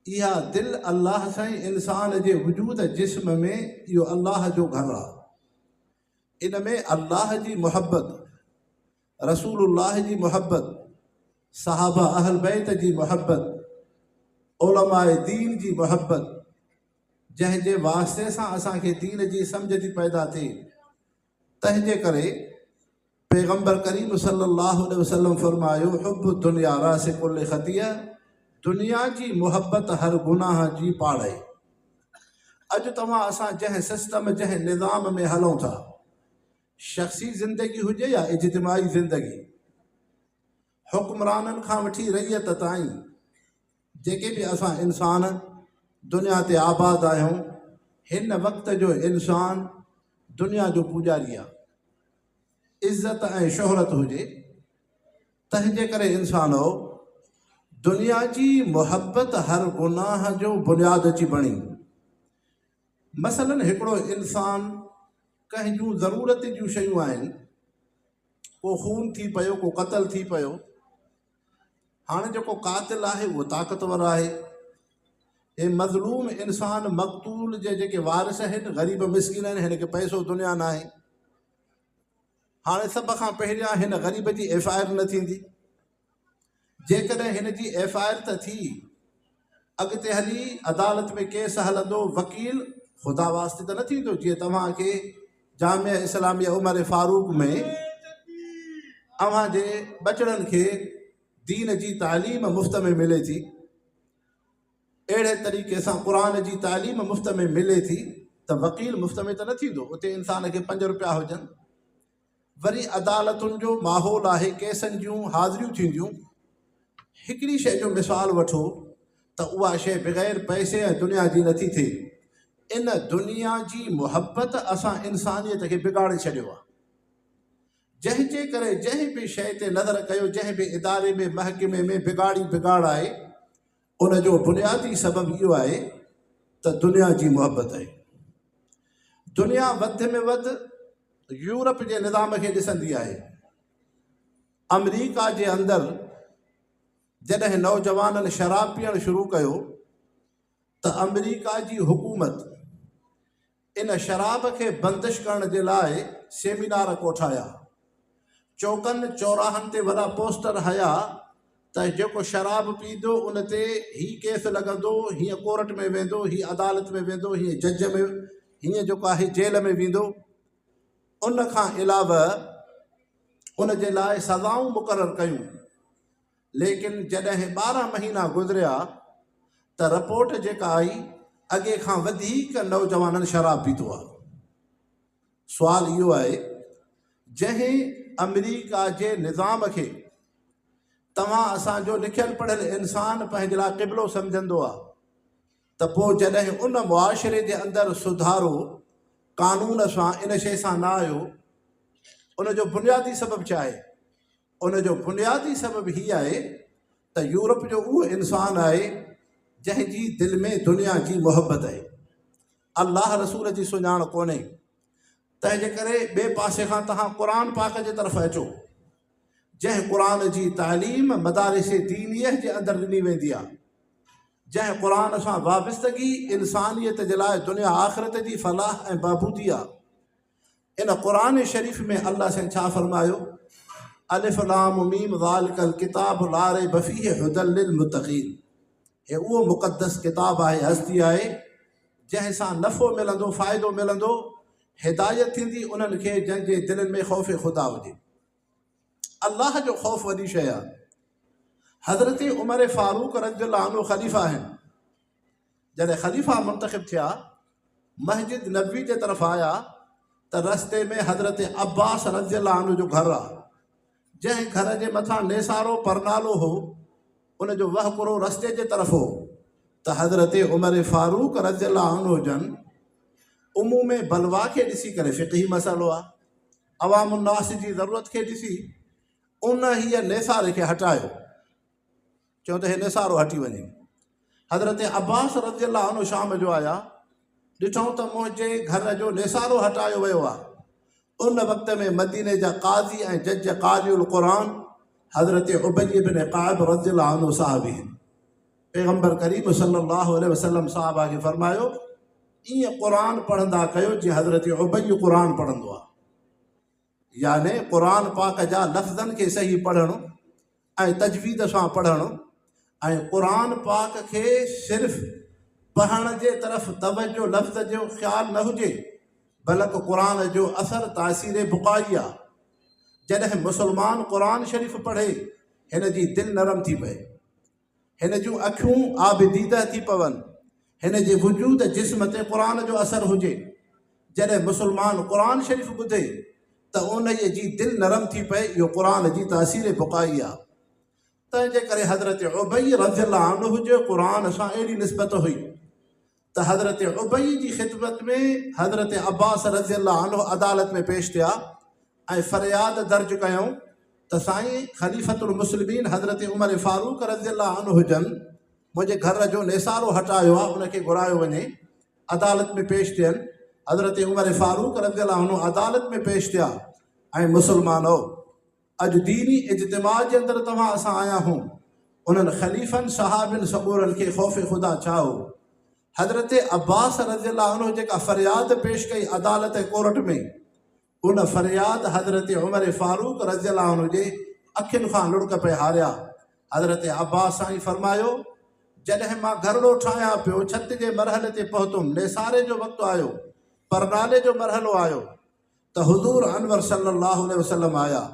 इहा दिल अल्लाह सां इंसान जे वजूद जिस्म में इहो अल्लाह जो घर आहे। इन में अल्लाह जी मुहब्बत, रसूलुल्लाह जी मुहब्बत, सहाबा अहल बैत जी मुहब्बत, उलमाए दीन जी मुहब्बत, जंहिंजे वास्ते सां असांखे दीन जी सम्झ थी पैदा थिए। तंहिंजे करे पैगंबर करीम सल्लल्लाहु अलैहि वसल्लम फरमायो, हुब्बु दुनिया रास कुल खतिया, दुनिया जी मुहब्बत हर गुनाह जी पाड़ आहे। अॼु तव्हां असां जंहिं सिस्टम जंहिं निज़ाम में हलूं था, शख़्सी ज़िंदगी हुजे या इज्तिमाही ज़िंदगी, हुक्मराननि खां वठी रैयत ताईं जेके बि असां इंसान दुनिया ते आबाद आहियूं, हिन वक़्त जो इंसान दुनिया जो पुॼारी आहे। इज़त ऐं शोहरत हुजे, तंहिंजे करे इंसानो दुनिया जी मुहब्बत हर गुनाह जो बुनियाद अची बणी। मसलन हिकिड़ो इंसान कंहिं जूं ज़रूरत जूं शयूं आहिनि, को खून थी पियो, को क़त्ल थी पियो। हाणे जेको कातिल आहे उहो ताक़तवर आहे, हे मज़लूम इंसान मक़तूल जे जेके वारिस आहिनि ग़रीब मिस्किन आहिनि, हिन खे पैसो दुनिया न आहे। हाणे सभ खां पहिरियां हिन ग़रीब जी एफ.आई.आर. न थींदी। जेकॾहिं हिन जी एफ.आई.आर. त थी, अॻिते हली अदालत में केस हलंदो, वकील ख़ुदा वास्ते त न थींदो जीअं तव्हांखे जामिया इस्लामिया उमर फारूक में अव्हां जे बचड़नि खे दीन जी तालीम मुफ़्त में मिले थी, अहिड़े तरीक़े सां क़ुरान जी तालीम मुफ़्त में मिले थी, त वकील मुफ़्त में त न थींदो। उते इंसान खे 5 रुपया हुजनि। वरी अदालतुनि जो माहौल आहे, केसनि जूं हाज़िरियूं थींदियूं। हिकिड़ी शइ जो मिसाल वठो त उहा शइ बग़ैर पैसे ऐं दुनिया जी नथी थिए। इन दुनिया जी मुहबत असां इंसानियत खे बिगाड़े छॾियो आहे। जंहिंजे करे जंहिं बि शइ ते नज़र कयो, जंहिं बि इदारे में महकमे में बिगाड़ आहे, उन जो बुनियादी सबबु इहो आहे त दुनिया जी मुहबत आहे। दुनिया वधि में वधि यूरोप जे निज़ाम खे ॾिसंदी आहे। अमेरिका जे अंदरि जॾहिं नौजवाननि शराब पीअणु शुरू कयो त अमेरिका जी हुकूमत इन शराब खे बंदिश करण जे लाइ सेमिनार कोठाया। चौकनि चौराहनि ते वॾा पोस्टर हया त जेको शराब पींदो उन ते ही केस लॻंदो, हीअं कोर्ट में वेंदो, हीअ अदालत में वेंदो, हीअं जज में, हीअं जेको आहे जेल में वेंदो। उन खां अलावा उन जे लाइ सज़ाऊं मुक़ररु कयूं। लेकिन जॾहिं 12 महीना गुज़रिया त रिपोर्ट जेका आई, अॻे खां वधीक नौजवाननि शराब पीतो आहे। सुवाल इहो आहे, जंहिं अमेरिका जे निज़ाम खे तव्हां असांजो लिखियल पढ़ियल इंसान पंहिंजे लाइ क़िबलो सम्झंदो आहे, त पोइ जॾहिं उन मुआशिरे जे अंदरि सुधारो कानून सां इन शइ सां न आयो, उन जो बुनियादी सबबु छा आहे? उन जो बुनियादी सबबु हीअ आहे त यूरोप जो उहो इंसान आहे जंहिंजी दिलि में दुनिया जी मुहबत आहे, अल्लाह रसूल जी सुञाण कोन्हे। तंहिंजे करे ॿिए पासे खां तव्हां क़ुरान पाक जे तरफ़ अचो, जंहिं क़ुरान जी तालीम मदारिस दीनियह जे अंदरि ॾिनी वेंदी आहे, जंहिं क़ुरान सां वाबस्तगी इंसानियत जे लाइ दुनिया आख़िरत जी फलाह ऐं बहबूदी आहे। इन क़ुरान शरीफ़ में अल्लाह साईं छा फरमायो? अलिफ लाम मीम ज़ालिकल किताब ला रैब फ़ीहि हुदल लिल मुत्तक़ीन। हे उहो मुक़द्दस किताब आहे, हस्ती आहे, जंहिं सां नफ़ो मिलंदो, फ़ाइदो मिलंदो, हिदायत थींदी उन्हनि खे जंहिंजे दिलनि में ख़ौफ़ ख़ुदा हुजे। अल्लाह जो ख़ौफ़ वॾी शइ आहे। हज़रत उमर फारूक रज़ियल्लाहु अन्हु ख़लीफ़ा आहिनि। जॾहिं ख़लीफ़ा मुंतख़िब थिया, मस्जिद नबवी जे तरफ़ आया त रस्ते में हज़रत अब्बास रज़ियल्लाहु अन्हु जो घरु आहे। जंहिं घर जे मथां नेसारो परनालो हो, उन जो वहकुरो रस्ते जे तरफ़ हो, त हज़रत उमर फारूक रज़ियल्लाहु अन्हु जन उमूम बलवा खे ॾिसी करे, फ़िक़ही मसइलो आहे, अवामुन्नास जी ज़रूरत खे ॾिसी उन हीअ नेसारे खे हटायो, चयो त हे नेसारो हटी वञे। हज़रत अब्बास रज़ियल्लाहु अन्हु शाम जो आया, ॾिठऊं त मुंहिंजे घर जो नेसारो हटायो वियो आहे। उन वक़्त में मदीने जा काज़ी ऐं जज क़ारिउल क़ुरान हज़रत उबय इब्न काब रज़ियल्लाहु अन्हु साहबी आहिनि। पैगम्बर करीम सल्लल्लाहु अलैहि वसल्लम साहबा खे फरमायो ईअं क़ुरान पढ़ंदा कयो जीअं हज़रत उबई क़ुरान पढ़ंदो आहे। याने क़ुरान पाक जा लफ़्ज़नि खे सही पढ़णु ऐं तजवीद सां पढ़णु ऐं क़ुरान पाक खे सिर्फ़ु पढ़ण जे तरफ़ तवजो लफ़्ज़ जो ख़्यालु न हुजे, बल्कि क़ुरान जो असरु तासीर बुक़ाई आहे। जॾहिं मुस्लमान क़ुरान शरीफ़ पढ़े हिन जी दिलि नरम थी पए, हिन जूं अखियूं आबिदीदा थी पवनि, हिन जे वजूद जिस्म ते क़ुरान जो असरु हुजे। जॾहिं मुस्लमान क़ुरान शरीफ़ ॿुधे त उन जी दिलि नरम थी पए, इहो क़ुरान जी तासीर बुक़ाई आहे। तंहिंजे करे हज़रत उबई रज़ियल्लाहु अन्हु जो क़ुरान सां अहिड़ी निस्बत हुई त हज़रत उबई जी ख़िदमत में हज़रत अब्बास रज़ियल्लाहु अन्हु अदालत में पेश थिया ऐं फ़रियाद दर्ज कयूं त साईं ख़लीफ़तुल मुस्लिमीन हज़रत उमर फारूक रज़ियल्लाहु अन्हु हुजनि, मुंहिंजे घर जो नेसारो हटायो आहे, उनखे घुरायो वञे, अदालत में पेश थियनि। हज़रत उमर फारूक रज़ियल्लाहु अन्हु अदालत में पेश थिया ऐं मुस्लमानो अॼु दीनी इज्तिमा जे अंदरि तव्हां असां आया हूं, उन्हनि ख़लीफ़नि सहाबियुनि सबूरनि खे ख़ौफ़ ख़ुदा छा हो। हज़रत अब्बास रज़ियल्लाहु अन्हु जेका फ़रियाद पेश कई अदालत कोर्ट में, उन फ़रियाद हज़रत उमर फारूक रज़ियल्लाहु अन्हु जे अखियुनि खां लुड़क पे हारिया। हज़रत अब्बास साईं फरमायो जॾहिं मां घरड़ो ठाहियां पियो, छत जे मरहले ते पहुतुमि, नेसारे जो वक़्तु आयो, परनाले जो मरहलो आयो त हुज़ूर अनवर सल्लल्लाहु अलैहि वसल्लम आया।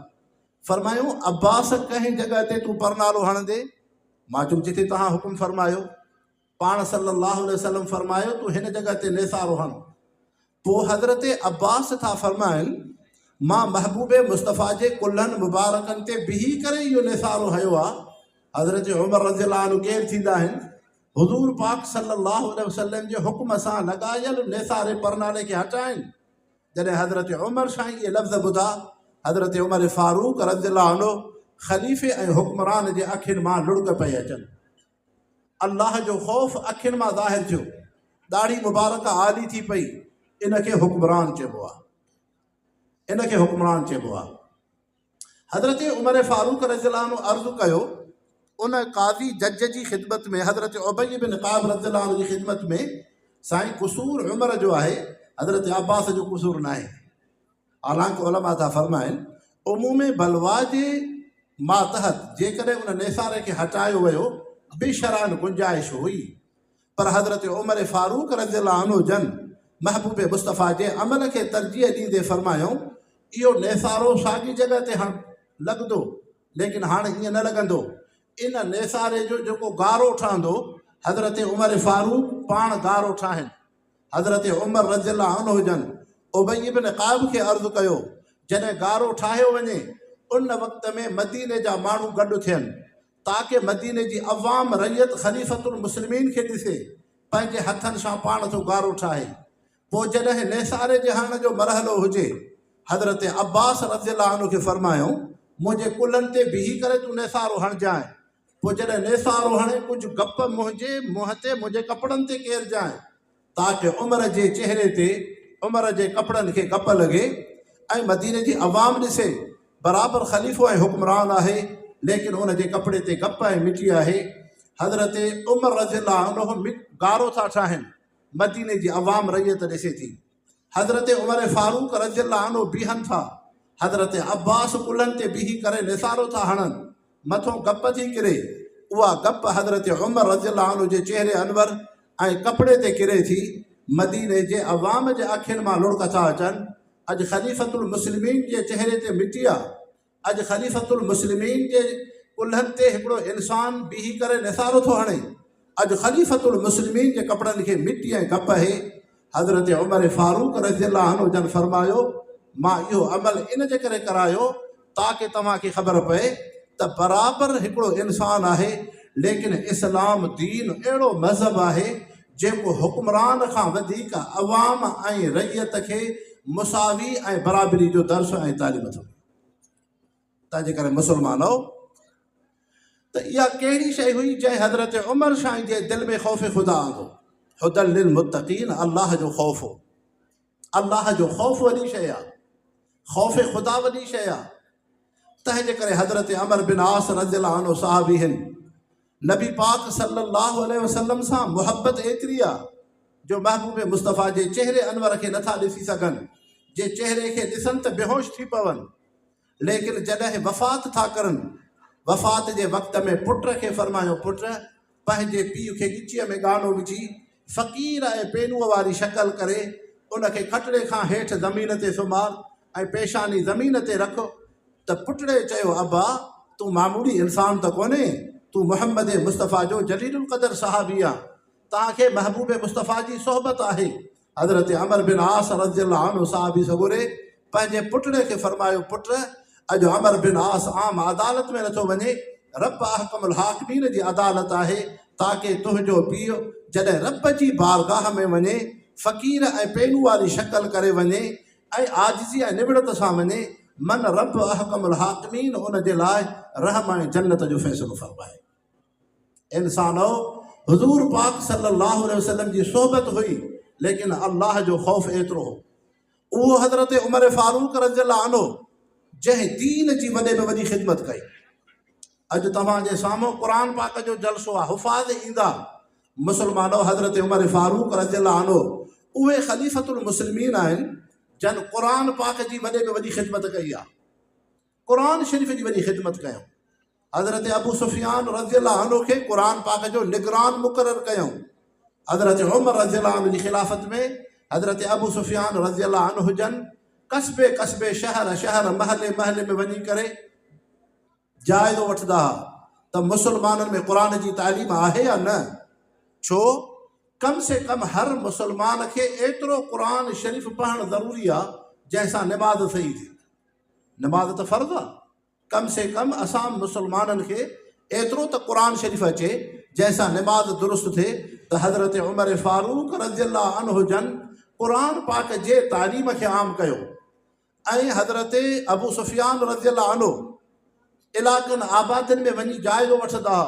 फरमायूं अब्बास कंहिं जॻह ते तूं परनालो हणंदे? मां चयुमि जिथे तव्हां हुकुम फरमायो। पाण सल्लल्लाहु अलैहि वसल्लम फरमायो तूं हिन जॻह ते नेसारो हण। पोइ हज़रत अब्बास था फरमाइनि मां महबूब मुस्तफ़ा जे कुल्हनि मुबारकनि ते बिही करे इहो नेसारो हयो आहे। हज़रत उमर रज़ियल्लाहु अन्हु केरु थींदा आहिनि? हुज़ूर पाक सल्लल्लाहु अलैहि वसल्लम जे हुक्म सां लॻायल नेसारे परनाले खे हटाइनि। जॾहिं हज़रत उमर साईं इहे लफ़्ज़ ॿुधा, हज़रत उमर फारूक रज़ियल्लाहु अन्हु ख़लीफ़े ऐं हुक्मरान जे अखियुनि मां लुड़क पई अचनि। अल्लाह जो ख़ौफ़ अखियुनि मां ज़ाहिर थियो, ॾाढ़ी मुबारक आली थी पई। इनखे हुक्मरान चइबो आहे, इनखे हुक्मरान चइबो आहे। हज़रत उमर फारूक रज़ियल्लाहु अन्हु अर्ज़ु कयो उन काज़ी जज जी ख़िदमत में, हज़रत उबई बिन काब रज़ियल्लाहु अन्हु जी ख़िदमत में, साईं कुसूर उमर जो आहे, हज़रत अब्बास जो कुसूर न आहे। हालांकि उलमा था फरमाइनि उमूम बलवा जे मातहत जेकॾहिं उन नेसारे खे हटायो वियो बेशरान गुंजाइश हुई, पर हज़रत उमर फारूक रज़ियल्लाहु अन्हु जन महबूब मुस्तफ़ा जे अमल खे तरजीह ॾींदे फरमायूं इहो नेसारो साॻी जॻह ते लॻंदो, लेकिन हाणे ईअं न लॻंदो। इन नेसारे जो जेको गारो ठहंदो, हज़रत उमर फारूक पाण गारो ठाहिनि। हज़रत उमर रज़ियल्लाहु अन्हु हुजनि उबई बिन काब खे अर्ज़ु कयो जॾहिं गारो ठाहियो वञे उन वक़्त में मदीने जा माण्हू गॾु थियनि ताकी मदीने जी अवाम रैयत ख़लीफ़तुल मुस्लिमीन खे ॾिसे, पंहिंजे हथनि सां पाण थो गारो ठाहे। पोइ जॾहिं नेसारे जे हणण जो मरहलो हुजे, हज़रत अब्बास रज़ियल्लाहु अन्हु खे फरमायूं मुंहिंजे कुल्हनि ते बिही करे तूं नेसारो हणजांइ। पोइ जॾहिं नेसारो हणे कुझु गप मुंहिंजे मुंहं ते मुंहिंजे कपिड़नि ते केरजांइ ताकी उमर जे चहिरे ते उमर जे कपिड़नि खे गप लॻे ऐं मदीने जी अवाम ॾिसे बराबरि ख़लीफ़ो ऐं हुक्मरान आहे, लेकिन उन जे कपिड़े ते गप ऐं मिटी आहे। हज़रत उमर रज़ियल्लाहु अन्हु गारो था ठाहिनि, मदीने जी अवाम रैयत ॾिसे थी। हज़रत उमर फारूक रज़ियल्लाहु अन्हु बीहनि था, हज़रत अब्बास कुल्हनि ते बीही करे निसारो था हणनि, मथों गप थी किरे। उहा गप हज़रत उमर रज़ियल्लाहु अन्हु जे चहिरे अनवर ऐं कपिड़े ते किरे थी, मदीने जे अवाम जे अखियुनि मां लुड़क था अचनि। अॼु ख़लीफ़तुल मुस्लिमीन जे चहिरे ते मिटी आहे, अॼु ख़लीफ़तुल मुस्लिमीन जे कुल्हनि ते हिकिड़ो इंसान बीही करे निसारो थो हणे। अॼु ख़लीफ़तुल मुस्लिमीन जे कपिड़नि खे मिटी ऐं गप आहे। हज़रत उमर फारूक रज़ियल्लाहु अन्हु जन फरमायो मां इहो अमल इन जे करे करायो ताकी तव्हांखे ख़बर पए त बराबरि हिकिड़ो इंसानु आहे, लेकिन इस्लाम दीन अहिड़ो मज़हब आहे जेको हुक्मरान खां वधीक अवाम ऐं रैयत खे मुसावी ऐं बराबरी जो दर्स ऐं तालीम थो। तंहिंजे करे मुस्लमानो त इहा कहिड़ी शइ हुई जंहिं हज़रत उमर साईं जे दिलि में ख़ौफ़ ख़ुदा आंदो। हुदल लिल मुत्तक़ीन, अल्लाह जो ख़ौफ़ हो। अल्लाह जो ख़ौफ़ वॾी शइ आहे, ख़ौफ़ ख़ुदा वॾी शइ आहे। तंहिंजे करे हज़रत अमर बिन आस रज़ियल्लाहु अन्हु साहबी आहिनि, नबी पाक सल्लल्लाहु अलैहि वसल्लम सां मुहबत एतिरी आहे जो महबूब मुस्तफ़ा जे चेहरे अनवर खे नथा ॾिसी सघनि, जे चेहरे खे ॾिसनि त बेहोश थी पवनि। लेकिन जॾहिं वफ़ात था करनि, वफ़ात जे वक़्त में पुट खे फरमायो, पुट पंहिंजे पीउ खे ॻिचीअ में गानो विझी फ़क़ीर ऐं पेनूअ वारी शक्ल करे उनखे खटड़े खां हेठि ज़मीन ते सुम्हार ऐं पेशानी ज़मीन ते रख। त पुटड़े चयो, अब्बा तूं मामूली इंसान त कोन्हे, तूं मुहम्मद मुस्तफ़ा जो जलीलुल क़दर सहाबी आहे, तव्हांखे महबूब मुस्तफ़ा जी सोहबत आहे। हज़रत अमर बिन आस रज़ियल्लाहु अन्हु सहाबी सगोरे पंहिंजे पुटड़े खे फरमायो, पुट अॼु अमर बिन आस आम अदालत में नथो वञे, रब अहकमुल हाकिमीन जी अदालत आहे, ताकी तुंहिंजो पीउ जॾहिं रब जी बारगाह में वञे, फ़क़ीर ऐं पेनू वारी शक्ल करे वञे ऐं आजिज़ी ऐं निबड़त सां वञे, मन रब अहकमुल हाकिमीन उन जे लाइ रहम ऐं जन्नत जो फ़ैसिलो फरमाए। इंसानो हुज़ूर पाक सल्लल्लाहु अलैहि वसल्लम जी सोहबत हुई, लेकिन अल्लाह जो ख़ौफ़ एतिरो हो। उहो हज़रत उमर फारूक रज़ियल्लाहु अन्हु जंहिं दीन जी वॾे में वॾी ख़िदमत कई। अॼु तव्हांजे साम्हूं क़ुर पाक जो जलसो आहे, हुफ़ाज़ ईंदा मुस्लमानो। हज़रत उमर फारूक रज़ियल्लाहु अन्हु उहे ख़लीफ़तुल मुस्लिमीन आहिनि जन क़ुर पाक जी वॾे में वॾी ख़िदमत कई आहे, क़ुर शरीफ़ जी वॾी ख़िदमत कयूं। हज़रत अबू सुफ़ियान रज़ियल्लाहु अन्हु खे क़ुर पाक जो निगरान मुक़ररु कयूं। हज़रत उमर रज़ियल्लाहु अन्हु जी ख़िलाफ़त में हज़रत अबू सुफ़ियान रज़ियल्लाहु अन्हु हुजनि, कस्बे कस्बे शहर शहर महले महले में वञी करे जाइज़ो वठंदा त मुसलमाननि में क़ुर जी तालीम आहे या न। छो कम से कम हर मुसलमान खे एतिरो क़ुर शरीफ़ पढ़णु ज़रूरी आहे जंहिंसां निमाज़ सही थिए। निमाज़ त फ़र्ज़ु आहे, कम से कम असां मुसलमाननि खे एतिरो त क़ुर शरीफ़ अचे जंहिंसां निमाज़ दुरुस्त थिए। त हज़रत उमर फारूक रज़ियल्लाहु अन्हु जन क़ुर पाक जे तालीम खे आम कयो ऐं हज़रत अबू सुफ़ियान रज़ियल्लाहु अन्हु इलाक़नि आबादियुनि में वञी जाइज़ो वठंदा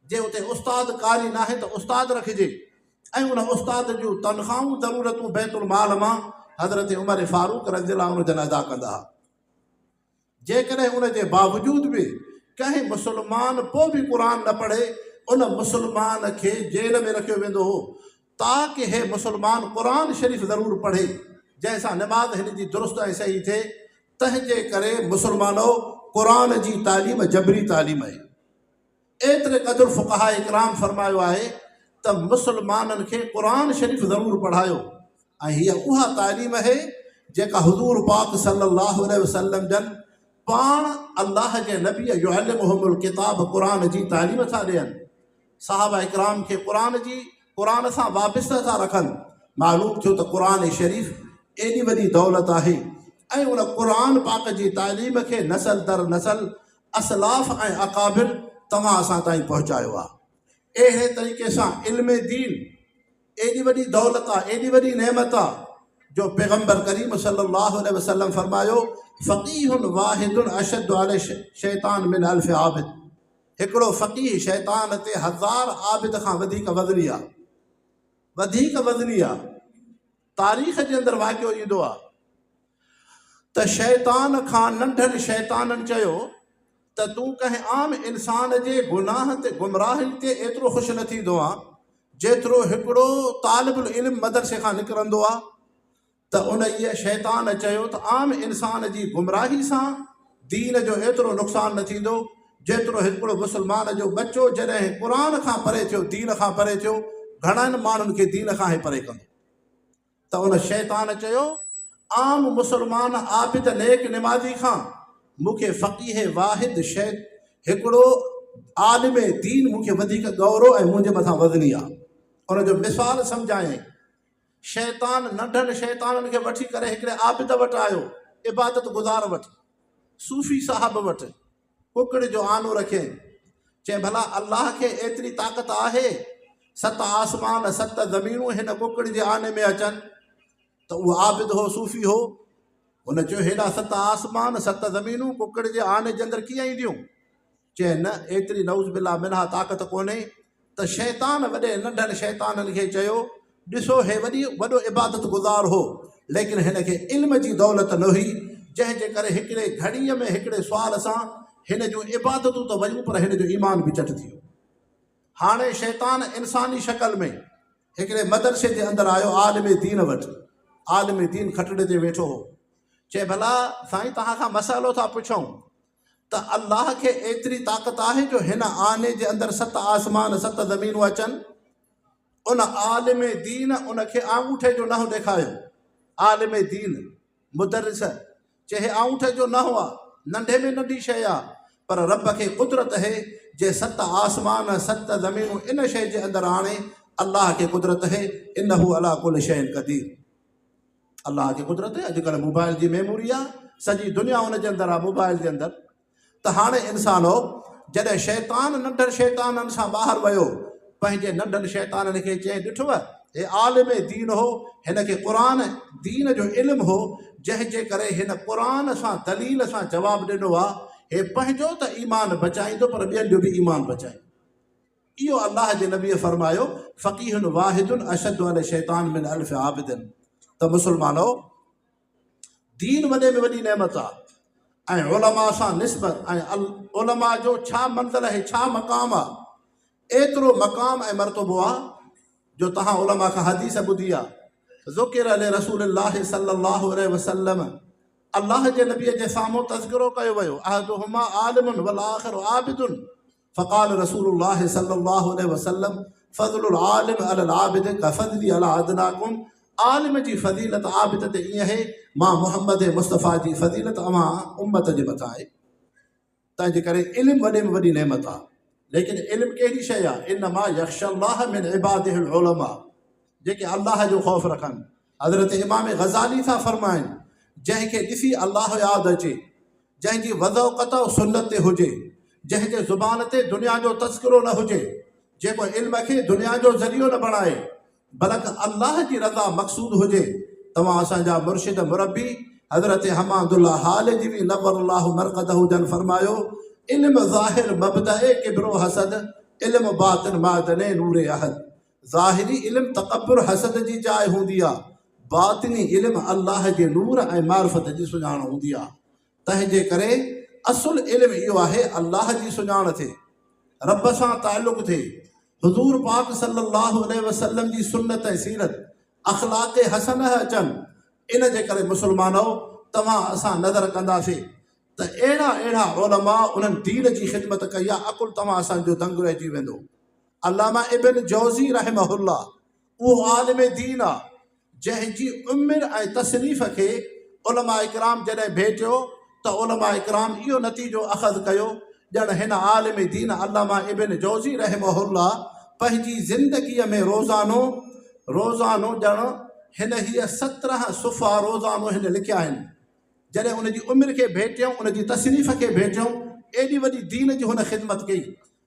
जे उते उस्ताद कारी न आहे त उस्ताद रखिजे ऐं उन उस्ताद जूं तनख़्वाहूं ज़रूरतूं बैतुल माल मां हज़रत उमर फारूक रज़ियल्लाहु अन्हु जन अदा कंदा। जेकॾहिं उन जे बावजूद बि कंहिं मुसलमान पोइ बि क़ुर न पढ़े, उन मुसलमान खे जेल में रखियो वेंदो हो ताकी हे मुसलमान क़ुर शरीफ़ ज़रूरु पढ़े जंहिंसां निमाज़ हिन जी दुरुस्त ऐं सही थिए। तंहिंजे करे मुसलमानो क़ुर जी तालीम जबरी तालीम आहे। एतिरे क़दुरु फ़ुक़हा इकराम फरमायो आहे त मुसलमाननि खे क़ुर शरीफ़ ज़रूरु पढ़ायो ऐं हीअ उहा तालीम आहे जेका हुज़ूर पाक सल्लल्लाहु अलैहि वसल्लम जन पाण अल्लाह जे नबी युअल्लिमुहुमुल किताब क़ुर जी तालीम था ॾियनि। सहाबा इकराम खे क़ुर सां वाबिस्ता था रखनि। मालूम थियो त क़ुर शरीफ़ एॾी वॾी दौलत आहे ऐं उन क़ुर पाक जी तालीम खे नसल दर नसल असलाफ़ ऐं अकाबिर तव्हां असां ताईं पहुचायो आहे। अहिड़े तरीक़े सां इल्म दीन एॾी वॾी दौलत आहे, एॾी वॾी नेमत आहे जो पैगम्बर करीम सल्लल्लाहु अलैहि वसल्लम फरमायो, फ़क़ीहुन वाहिदुन अशद्दु अलै शैतान मिन अल्फ़ आबिद। हिकिड़ो फ़क़ीह शैतान ते 1000 आबिद खां वधीक वज़नी आहे, वधीक वज़नी आहे। तारीख़ जे अंदरि वाक़ियो ईंदो आहे त शैतान खां नंढनि शैताननि चयो त तूं कंहिं आम इंसान जे गुनाह ते गुमराही ते एतिरो ख़ुशि न थींदो आहे जेतिरो हिकिड़ो तालिबुल इल्म मदरसे खां निकिरंदो आहे। त उन इहे शैतान चयो त आम इंसान जी गुमराही सां दीन जो एतिरो नुक़सानु न थींदो जेतिरो हिकिड़ो मुसलमान जो बच्चो जॾहिं क़ुर खां परे थियो, दीन खां परे थियो, घणनि माण्हुनि खे दीन खां ई परे कंदो। त उन शैतान चयो आम मुसलमान आबिद नेक निमाज़ी खां मूंखे फ़क़ीह वाहिद हिकिड़ो आलिम दीन मूंखे वधीक गौरव ऐं मुंहिंजे मथां वज़नी आहे। उनजो मिसाल सम्झायईं। शैतान नंढनि शैताननि खे वठी करे हिकिड़े आबिद वटि आयो, इबादत गुज़ार वटि, सूफ़ी साहब वटि, कुकड़ जो आनो रखे। चई भला अल्लाह खे एतिरी ताक़त आहे 7 आसमान 7 ज़मीनूं हिन कुकड़ जे आने में अचनि? त उहो आबिद हो, सूफ़ी हो। हुन चयो हेॾा 7 आसमान 7 ज़मीनूं कुकड़ जे आने जे अंदरि कीअं ईंदियूं? चए न एतिरी नऊज़ बिल्ला मिनहा ताक़त कोन्हे। त शैतान वॾे नंढनि शैताननि खे चयो ॾिसो हे वॾो इबादत गुज़ार हो, लेकिन हिन खे इल्म जी दौलत न हुई जंहिंजे करे हिकिड़े घड़ीअ में हिकिड़े सुवाल सां हिन जूं इबादतूं त वयूं पर हिन जो ईमान बि चट थी वियो। हाणे शैतान इंसानी शक्ल में हिकिड़े मदरसे जे अंदरि आयो, आलिम दीन वटि। आलिम दीन खटड़े ते वेठो हो। चए भला साईं तव्हां खां मसाइलो था पुछूं त अल्लाह खे एतिरी ताक़त आहे जो हिन आने जे अंदरि 7 आसमान 7 ज़मीनूं अचनि? उन आलिम दीन उनखे आंगूठे जो नहु ॾेखारियो। आलिम दीन मुदरिस चए हे आंगूठे जो नहु आहे, नंढे में नंढी शइ आहे, पर रब खे कुदरत है जे 7 आसमान 7 ज़मीनूं इन शइ जे अंदरि आणे। अल्लाह खे कुदरत है, इन्नहु अला कुल्लि शैइन क़दीर। अल्लाह खे कुदरत है। अॼुकल्ह मोबाइल जी मेमोरी आहे, सॼी दुनिया हुन जे अंदरि आहे, मोबाइल जे अंदरि। त हाणे इंसान हो, जॾहिं शैतान नंढनि शैताननि सां ॿाहिरि वियो, पंहिंजे नंढनि शैताननि खे चई ॾिठव हे आलिम दीन हो, हिन खे क़ुरान दीन जो इल्मु हो, जंहिंजे करे हिन क़ुरान सां दलील सां जवाबु ॾिनो आहे हे पंहिंजो त ईमान बचाईंदो पर ॿियनि जो बि ईमान बचाईंदो। इहो अल्लाह जे नबीअ फरमायो, फ़क़ीहुन वाहिदुन अशद्दु अला शैतान मिन अल्फ़ आबिदिन। त मुस्लमानो, दीन वॾे में वॾी नेमत आहे, ऐं उलमा सां निस्बत ऐं उलमा जो छा मंज़िल आहे, छा मक़ाम आहे, एतिरो मक़ाम ऐं मर्तबो आहे जो तव्हां उलमा खां हदीस ॿुधी आहे। ज़ुकिर अले रसूलिल्लाह सल्लल्लाहु अलैहि वसल्लम, अल्लाह जे नबीअ जे साम्हूं तज़किरो कयो वियो, अहदुहुमा आलिमुन वल आख़िरु आबिदुन। फ़क़ाल रसूलुल्लाह सल्लल्लाहु अलैहि वसल्लम फ़ज़लुल आलिम अलल आबिद कफ़ज़ली अला अदनाकुम। आलिम जी फज़ीलत आबिद ते ईअं आहे मां मुहम्मद मुस्तफ़ा जी फज़ीलत अवां उम्मत जे मथां आहे। तंहिंजे करे इल्मु वॾे में वॾी नेमत आहे, लेकिन इल्मु कहिड़ी शइ आहे? इन्नमा यख़्शल्लाह मिन इबादिहिल उलमा, जेके अल्लाह जो ख़ौफ़ रखनि। हज़रत इमाम ग़ज़ाली था फरमाइनि, जंहिंखे ॾिसी अल्लाह यादि अचे, जंहिंजी वज़ौक़त सुन्नत ते हुजे, जंहिंजे ज़ुबान ते दुनिया जो तज़किरो न हुजे, जेको इल्म खे दुनिया जो ज़रियो न बणाए बल्कि अल्लाह जी रज़ा मक़सूद हुजे। तव्हां असांजा मुर्शिद मुरबी हज़रत हमादुल्लाह हालिजी बि नव्वरल्लाहु मरक़दहु जन फरमायो, इल्म ज़ाहिर मबदए किब्रो हसद, इल्म बातिन मादने नूरे अहद। ज़ाहिरी इल्म तकब्बुर हसद जी जाइ हूंदी आहे, बातिनी इल्म अल्लाह जे नूर ऐं मारिफत जी सुञाण हूंदी आहे। तंहिंजे करे असुल इल्म इहो आहे, अल्लाह जी सुञाण थिए, रब सां ताल्लुक़ थिए, हुज़ूर पाक सल्लल्लाहु अलैहि वसल्लम जी सुन्नत ऐं सीरत अख़लाक़ हसन अचनि। इन जे करे मुस्लमानो, तव्हां असां नज़र कंदासीं त अहिड़ा अहिड़ा उलमा उन्हनि दीन जी ख़िदमत कई आहे, अकुल तव्हां असांजो दंग रहिजी वेंदो। अल्लामा इब्न जौज़ी रहमहुल्लाह उहो आलिम दीन आहे, जंहिंजी उमिरि ऐं तसनीफ़ खे उलमा इकराम जॾहिं भेटियो त उलमा इकराम इहो नतीजो अख़ज़ कयो, ॼण हिन आलिम दीन अल्लामा इब्न जौज़ी रहमहुल्लाह पंहिंजी ज़िंदगीअ में रोज़ानो ॼण हिन हीअ 17 सुफ़ा रोज़ानो हिन लिखिया आहिनि। जॾहिं उनजी उमिरि खे भेटियऊं, उनजी तसनीफ़ खे भेटियऊं, एॾी वॾी दीन जी हुन ख़िदमत कई।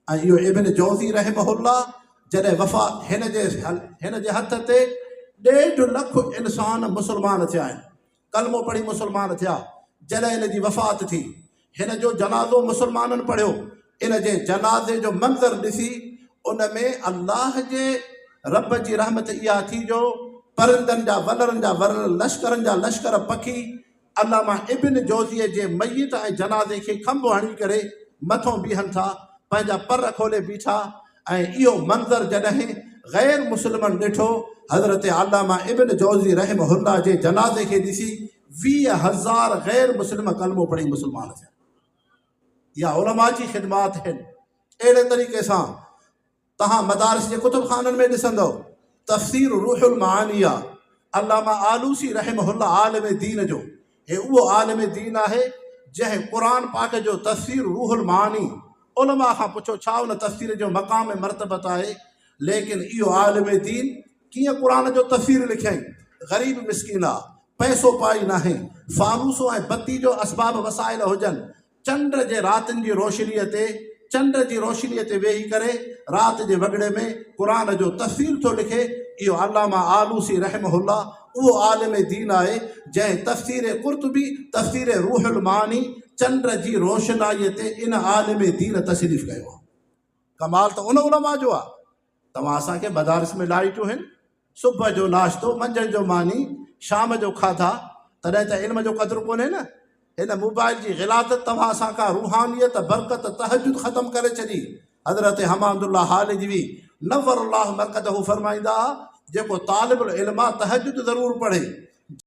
ऐं इहो इब्न जौज़ी रहमहुल्लाह जॾहिं वफ़ा हिन जे हथ ते 1.5 लख इंसान मुस्लमान थिया आहिनि, कलमो पढ़ी मुस्लमान थिया। जॾहिं हिन जी वफ़ात थी, हिन जो जनाज़ो मुस्लमाननि पढ़ियो। इन जे जनाज़े जो मंज़र ॾिसी उन में अल्लाह जे रब जी रहमत इहा थी जो परिंदनि जा वनरनि जा वरल, लश्करनि जा लश्कर पखी अल्लामा इब्न जौज़ीअ जे मय्यत ऐं जनाज़े खे खंभ हणी करे मथों बीहनि था, पंहिंजा पर खोले बीठा। ऐं इहो मंज़र जॾहिं ग़ैर मुस्लिमनि ॾिठो, हज़रत अल्लामा इब्न जौज़ी रहमहुल्लाह जे जनाज़े खे ॾिसी 20,000 ग़ैर मुस्लिम कलमो पढ़ी मुस्लमान थिया। इहा उलमा जी ख़िदमात आहिनि। अहिड़े तरीक़े सां तव्हां मदारिस जे कुतुब ख़ाननि में ॾिसंदव, तफ़सीर रूहुल मानी आहे, अल्लामा आलूसी रहमहुल्लाह आलिम दीन जो, हे उहो आलिम दीन आहे जंहिं क़ुरान पाक जो तफ़सीर रूहुल मानी, उलमा खां पुछो छा उन तफ़सीर जो मक़ाम ऐं मर्तबत आहे। लेकिन इहो आलिम दीन कीअं क़ुरान जो तफ़सीर लिखियईं? ग़रीब मिसकीन आहे, पैसो पाई नाहे, फानूसो ऐं बत्ती जो असबाब वसाइल हुजनि, चंड जे रातिनि जी रोशनीअ ते, चंड जी रोशनीअ ते वेही करे राति जे वॻड़े में क़ुरान जो तफ़सीर थो लिखे। इहो अल्लामा आलूसी रहमहुल्लाह उहो आलिम दीन आहे जंहिं तफ़सीर क़ुर्तुबी, तफ़सीर रूहुल मानी, चंड जी रोशनाईअ ते इन आलिम दीन तशरीफ़ कयो आहे। कमाल त उन उलमा जो आहे। तव्हां असांखे मदारिस में लाइटूं आहिनि, सुबुह जो नाश्तो, मंझंदि जो मानी, शाम जो खाधा, तॾहिं त इल्म जो क़दुरु कोन्हे न। हिन मोबाइल जी ग़िलादत तव्हां असांखां रूहानियत, बरकत, तहजुद ख़तमु करे छॾी। हज़रत हमादुल्ला हालिजवी नवर अल्लाह मरकदहू फरमाईंदा जेको तालिबुल इल्म आहे तहजुद ज़रूरु पढ़े